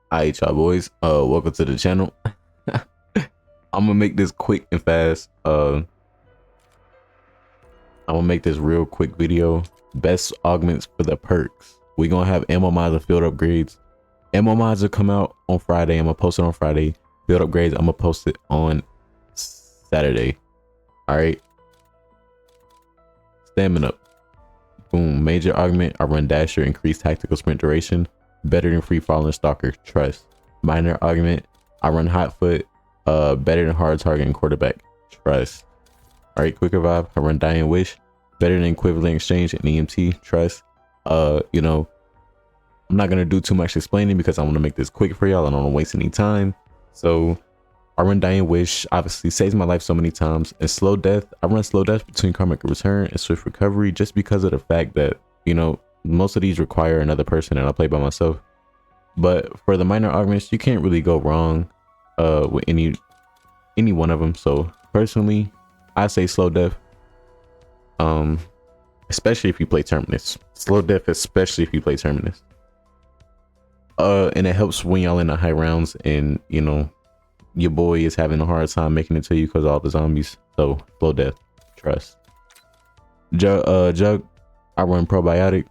Alright, y'all boys. Welcome to the channel. I'm gonna make this quick and fast. I'm gonna make this real quick video. Best augments for the perks. We're gonna have ammo mods and field upgrades. Ammo mods will come out on Friday. I'm gonna post it on Friday. Field upgrades, I'm gonna post it on Saturday. Alright. Stamina. Boom. Major augment. I run Dasher, increased tactical sprint duration. Better than free falling stalker. Trust. Minor augment. I run hot foot. Better than hard target and quarterback. Trust. Alright, quick revive. I run dying wish. Better than equivalent exchange and EMT. Trust. You know, I'm not gonna do too much explaining because I want to make this quick for y'all. I don't want to waste any time. So I run dying wish. Obviously saves my life so many times. And slow death. I run slow death between karmic return and swift recovery just because of the fact that, you know, most of these require another person and I play by myself. But for the minor augments, you can't really go wrong with any one of them. So personally, I say slow death. Especially if you play Terminus. Slow death, especially if you play Terminus. And it helps when y'all in the high rounds and, you know, your boy is having a hard time making it to you because of all the zombies. So slow death. Trust. Jug, I run probiotic.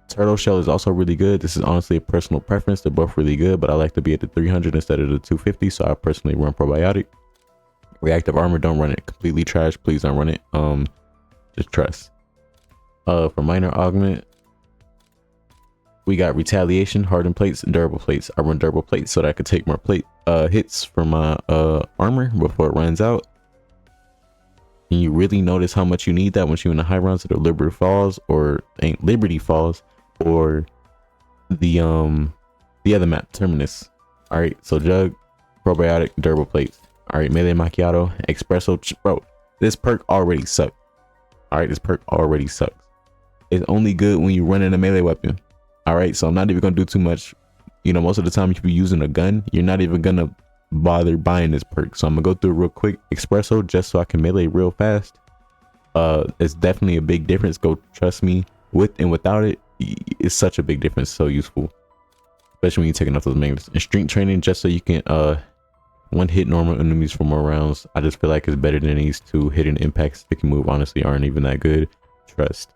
Turtle shell is also really good. This is honestly a personal preference. They're both really good, but I like to be at the 300 instead of the 250, so I personally run probiotic. Reactive armor, don't run it. Completely trash. Please don't run it. Just trust. For minor augment, we got retaliation, hardened plates, and durable plates. I run durable plates so that I could take more plate hits from my armor before it runs out. And you really notice how much you need that once you're in the high rounds of the Liberty Falls or ain't Liberty Falls or the other map, Terminus. All right, so jug, probiotic, durable plates. All right, melee macchiato, espresso. Bro, this perk already sucks. All right, this perk already sucks. It's only good when you run in a melee weapon. All right, so I'm not even gonna do too much. You know, most of the time if you're using a gun, you're not even gonna bother buying this perk. So I'm gonna go through real quick. Espresso, just so I can melee real fast. It's definitely a big difference. Go trust me, with and without it, it's such a big difference. So useful, especially when you're taking off those magnets. And strength training, just so you can one hit normal enemies for more rounds. I just feel like it's better than these two hidden impacts that can move, honestly aren't even that good. Trust.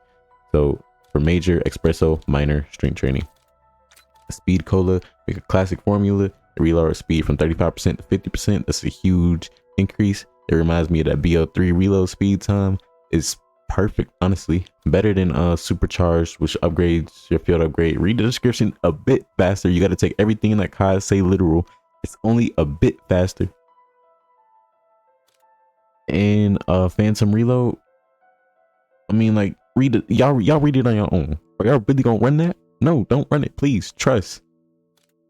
So for major, espresso, minor, strength training. Speed cola, make a classic formula. Reload our speed from 35% to 50%. That's a huge increase. It reminds me of that BO3 reload speed time. It's perfect, honestly. Better than supercharged, which upgrades your field upgrade. Read the description a bit faster. You got to take everything in that card say literal. It's only a bit faster. And phantom reload, I mean, like, read it. Y'all read it on your own. Are y'all really gonna run that? No, don't run it, please. Trust.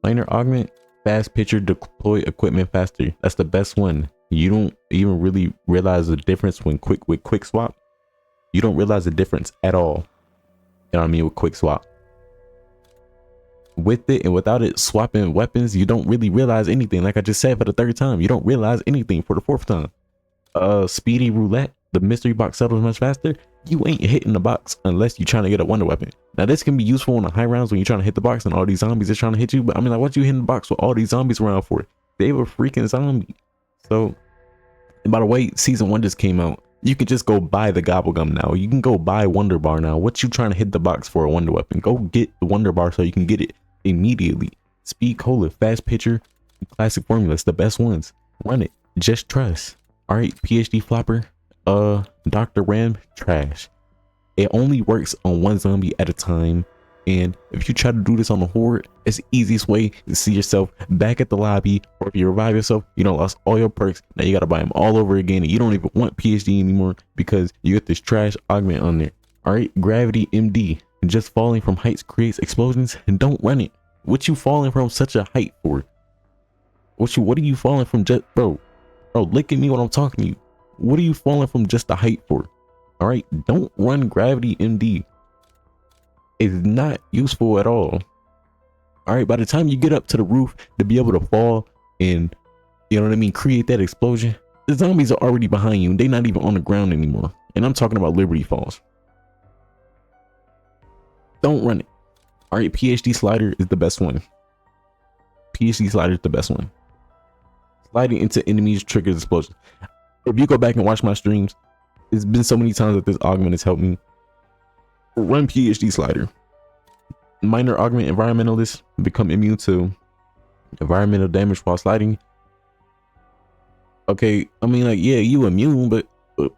Minor augment, fast pitcher, deploy equipment faster. That's the best one. You don't even really realize the difference when quick swap. You don't realize the difference at all. You know what I mean? With quick swap. With it and without it, swapping weapons, you don't really realize anything. Like I just said for the third time, you don't realize anything for the fourth time. Speedy roulette, the mystery box settles much faster. You ain't hitting the box unless you're trying to get a wonder weapon. Now this can be useful in the high rounds when you're trying to hit the box and all these zombies are trying to hit you. But I mean, like, what you hitting the box with all these zombies around for? They were freaking zombie. So, and by the way, season 1 just came out. You can just go buy the gobblegum now. You can go buy Wonder Bar now. What you trying to hit the box for a wonder weapon? Go get the Wonder Bar so you can get it immediately. Speed cola, fast pitcher, classic formula. It's the best ones. Run it. Just trust. All right, PhD flopper, Dr. Ram, trash. It only works on one zombie at a time, and if you try to do this on the horde, it's the easiest way to see yourself back at the lobby. Or if you revive yourself, you don't lost all your perks. Now you gotta buy them all over again, and you don't even want PhD anymore because you get this trash augment on there. All right, gravity MD, just falling from heights creates explosions, and don't run it. What you falling from such a height for? What are you falling from? Just bro, look at me when I'm talking to you. What are you falling from just the height for? All right, don't run gravity MD. It's not useful at all. All right, by the time you get up to the roof to be able to fall and, you know what I mean, create that explosion, the zombies are already behind you and they're not even on the ground anymore. And I'm talking about Liberty Falls. Don't run it. All right, PhD slider is the best one. PhD slider is the best one. Sliding into enemies triggers explosions. If you go back and watch my streams, it's been so many times that this augment has helped me. Run PhD slider. Minor augment environmentalists become immune to environmental damage while sliding. Okay, I mean, like, yeah, you immune, but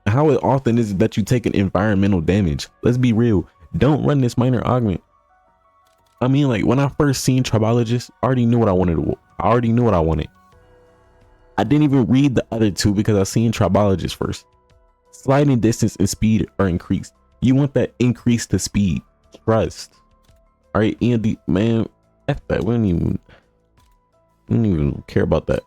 how often is it that you take an environmental damage? Let's be real. Don't run this minor augment. I mean, like, when I first seen Tribologist, I already knew what I wanted. I didn't even read the other two because I seen Tribologist first. Sliding distance and speed are increased. You want that increase to speed. Trust. All right, Andy, man, F that. We don't even care about that.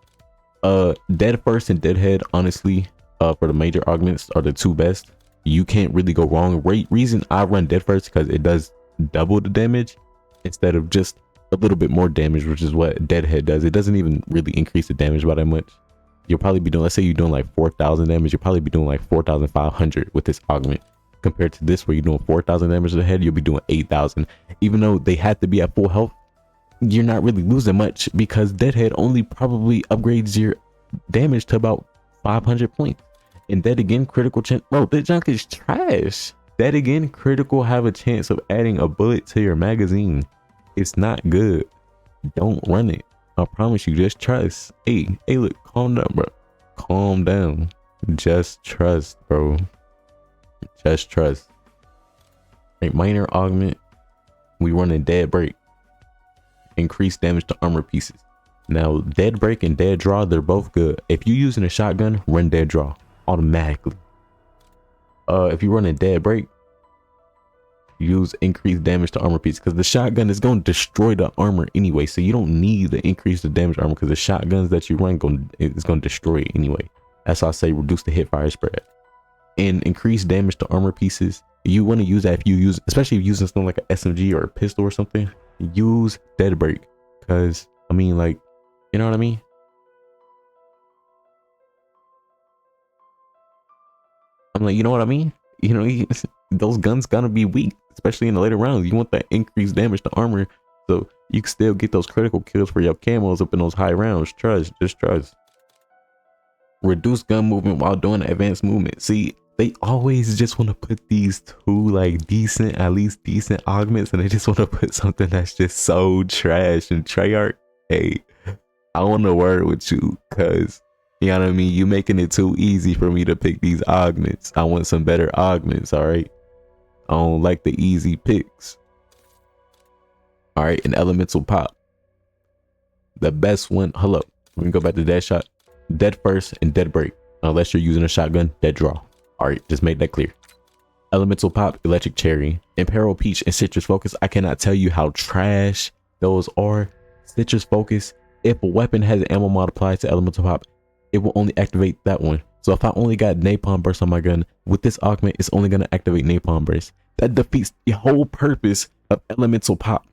Dead First and Deadhead, honestly, for the major augments are the two best. You can't really go wrong. Reason I run Dead First because it does double the damage instead of just a little bit more damage, which is what Deadhead does. It doesn't even really increase the damage by that much. You'll probably be doing, let's say you're doing like 4,000 damage, you'll probably be doing like 4,500 with this augment, compared to this where you're doing 4,000 damage to the head, you'll be doing 8,000. Even though they had to be at full health, you're not really losing much because Deadhead only probably upgrades your damage to about 500 points. And Dead Again critical chance, bro, that junk is trash. Dead Again critical have a chance of adding a bullet to your magazine. It's not good. Don't run it. I promise you, just trust. Hey, look, calm down, bro. Calm down. Just trust, bro. Just trust. Right, minor augment. We run a Dead Break. Increased damage to armor pieces. Now, Dead Break and Dead Draw, they're both good. If you're using a shotgun, run Dead Draw automatically. If you run a Dead Break, use increased damage to armor pieces because the shotgun is going to destroy the armor anyway, so you don't need to increase the damage armor because the shotguns that you run is going to destroy it anyway. That's why I say reduce the hit fire spread and increase damage to armor pieces. You want to use that if you use, especially if you're using something like an SMG or a pistol or something, use Dead Break because I mean, like, you know what I mean? I'm like, you know what I mean? You know, those guns gonna be weak, especially in the later rounds. You want that increased damage to armor so you can still get those critical kills for your camos up in those high rounds. Trust, just trust. Reduce gun movement while doing advanced movement. See, they always just want to put these two like decent, at least decent augments, and they just want to put something that's just so trash. And Treyarch, hey, I want to word with you because, you know what I mean, you making it too easy for me to pick these augments. I want some better augments, all right? I don't like the easy picks. All right, an elemental pop. The best one, hello, we can go back to Dead Shot, Dead First, and Dead Break. Unless you're using a shotgun, Dead Draw. All right, just make that clear. Elemental Pop, Electric Cherry, Imperial Peach, and Citrus Focus. I cannot tell you how trash those are. Citrus Focus, if a weapon has an ammo mod applied to Elemental Pop, it will only activate that one. So if I only got Napalm Burst on my gun, with this augment, it's only going to activate Napalm Burst. That defeats the whole purpose of Elemental Pop.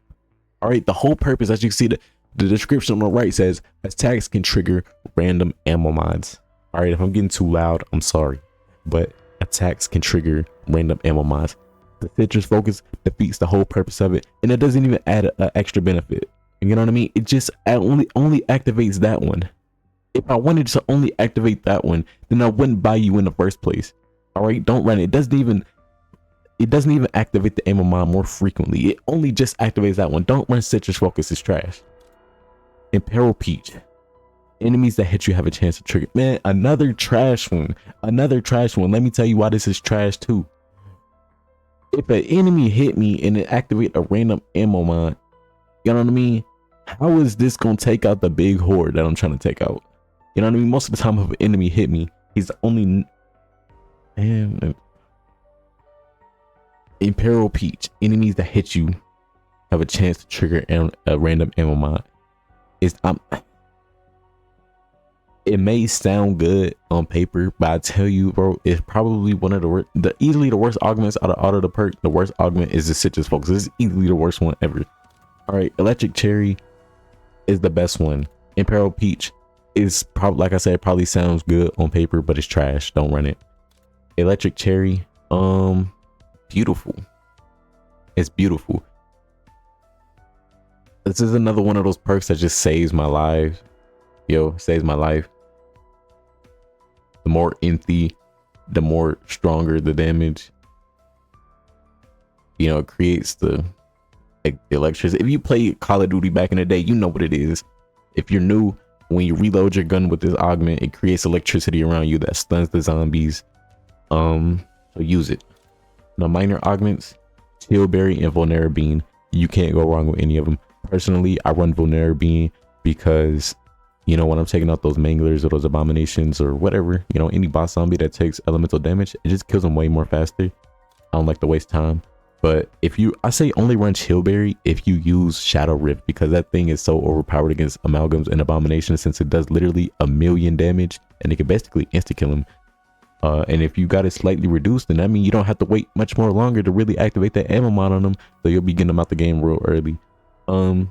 All right, the whole purpose, as you can see, the description on the right says, attacks can trigger random ammo mods. All right, if I'm getting too loud, I'm sorry. But attacks can trigger random ammo mods. The Citrus Focus defeats the whole purpose of it, and it doesn't even add an extra benefit. You know what I mean? It just only activates that one. If I wanted to only activate that one, then I wouldn't buy you in the first place. All right, don't run it. It doesn't even activate the ammo mod more frequently. It only just activates that one. Don't run Citrus Focus. It's trash. Imperial Peach. Enemies that hit you have a chance to trigger. Man, another trash one. Another trash one. Let me tell you why this is trash too. If an enemy hit me and it activate a random ammo mod, you know what I mean? How is this gonna take out the big horde that I'm trying to take out? You know what I mean? Most of the time if an enemy hit me, he's only... Man, Imperial Peach. Enemies that hit you have a chance to trigger a random ammo mod. It may sound good on paper, but I tell you, bro, it's probably one of the worst, easily the worst augments out of all of the perk. The worst augment is the Citrus Focus. This is easily the worst one ever. All right, Electric Cherry is the best one. Imperial Peach is probably, like I said, probably sounds good on paper, but it's trash. Don't run it. Electric Cherry, beautiful. It's beautiful. This is another one of those perks that just saves my life. Yo, saves my life. The more empty, the more stronger the damage. You know, it creates the electricity. If you play Call of Duty back in the day, you know what it is. If you're new, when you reload your gun with this augment, it creates electricity around you that stuns the zombies. So use it. Now, minor augments, Chillberry and Vulnerability. You can't go wrong with any of them. Personally, I run Vulnerability because, you know, when I'm taking out those manglers or those abominations or whatever, you know, any boss zombie that takes elemental damage, it just kills them way more faster. I don't like to waste time. But if you, I say only run Chillberry if you use Shadow Rift, because that thing is so overpowered against amalgams and abominations, since it does literally 1,000,000 damage and it can basically insta kill them. And if you got it slightly reduced, then that means you don't have to wait much more longer to really activate that ammo mod on them, so you'll be getting them out the game real early. But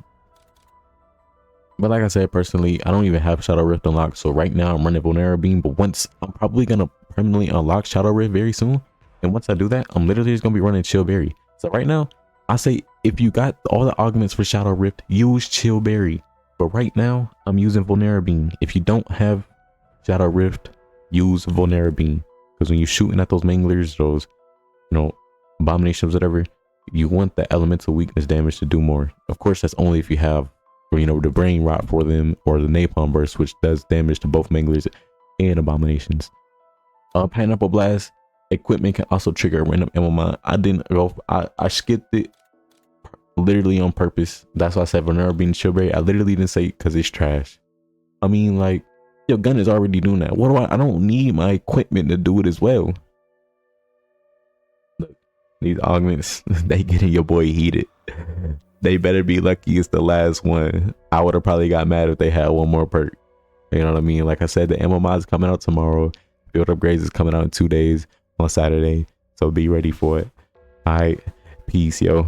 like I said, personally, I don't even have Shadow Rift unlocked, so right now I'm running Vulnerability. But once, I'm probably gonna permanently unlock Shadow Rift very soon, and once I do that, I'm literally just gonna be running Chillberry. So right now, I say if you got all the augments for Shadow Rift, use Chillberry. But right now, I'm using Vulnerability. If you don't have Shadow Rift, use Vulnerability, because when you're shooting at those manglers, those, you know, abominations, whatever, you want the elemental weakness damage to do more. Of course, that's only if you have, or, you know, the brain rot for them, or the napalm burst, which does damage to both manglers and abominations. Pineapple blast equipment can also trigger a random ammo mod. I didn't go, I skipped it literally on purpose. That's why I said Vulnerability and Chillberry. I literally didn't say because it's trash. I mean, like, your gun is already doing that. What do I don't need my equipment to do it as well. Look, these augments, they getting your boy heated. They better be lucky it's the last one. I would have probably got mad if they had one more perk. You know what I mean? Like I said, the ammo mod is coming out tomorrow. Build upgrades is coming out in 2 days on Saturday. So be ready for it. All right. Peace, yo.